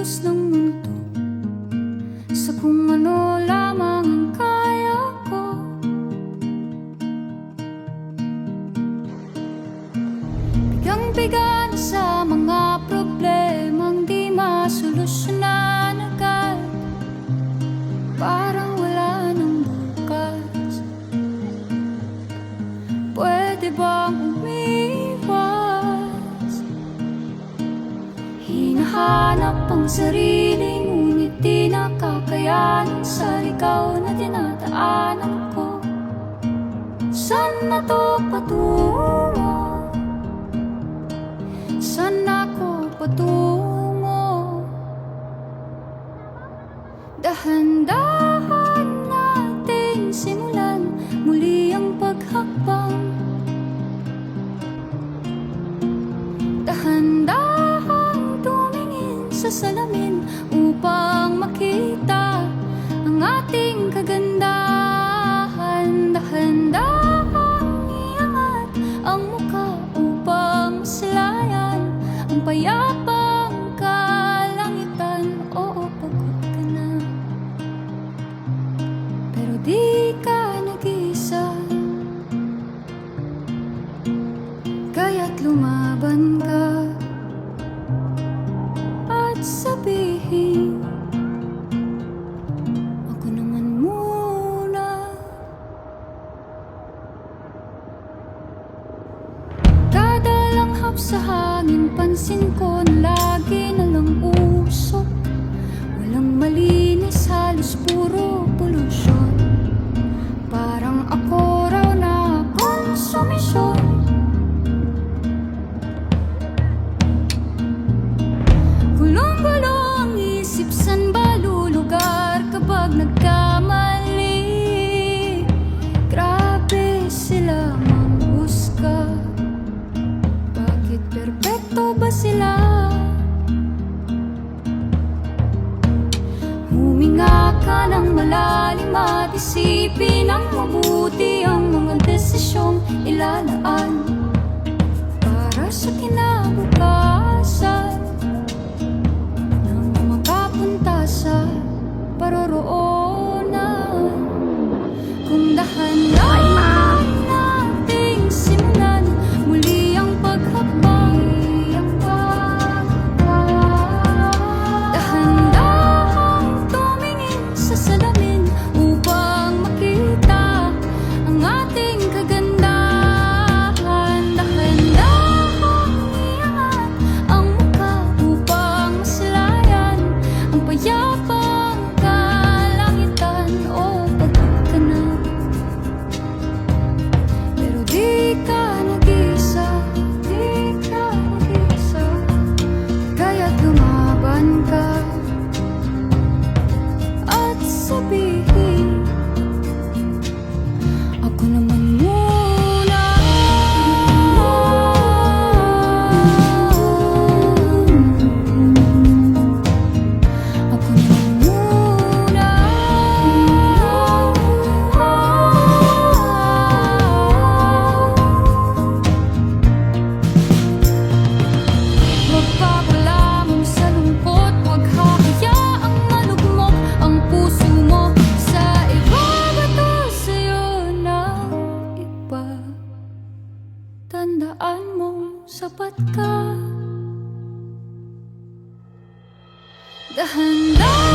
kilos ng mundo sa kung ano lamang ang kaya ko. Bigang-bigan sa mga problemang di masolusyonan agad, parang wala nang bukas. Pwede bang umiwas? Hinahanap ang sarili, ngunit di nakakayanan sa ligaw na dinadaanan ko. Saan na to patungo? Saan ako patungo? Dahan-dahan natin simulan muli ang paghakbang. Dahan-dahan tumingin sa salamin upang makita ang ating kagandahan. Dahan-dahan iangat ang mukha upang maslayan ang payapang kalangitan. Oo, pagod ka na, pero di ka nag-iisa. Kaya't lumaban ka at sabihin, ako naman muna. Kada langhap sa hangin, pansin ko na lagi na lang usok. Walang malinis, halos puro polusyon. Parang ako raw na konsumisyon. Gulong-gulo ang isip, san ba lulugar kapag nagkamali? Grabe sila manghusga. Bakit perpekto ba sila? Huminga ka ng malalim at isipin ng mabuti ang mga desisyong ilalaan para sa kinabukasan nang makapunta sa paroroonan. Kung dahan-dahan nating simulan muli ang paghakbang. Dahan-dahan tumingin sa salamin upang makita ang ating kagandahan. Dahan-dahan iangat ang mukha upang maslayan ang payapang kalangitan. O pagod ka na, pero di ka nag-iisa. Di ka nag-iisa. Kaya't lumaban ka at sabihin, ako naman muna. Ako naman muna. Magpapalamon sa lungkot, huwag hahayaang malugmok ang puso mo sa iba. Bato sa'yo ng iba. Tandaan mo, sapat ka. Dahan-dahan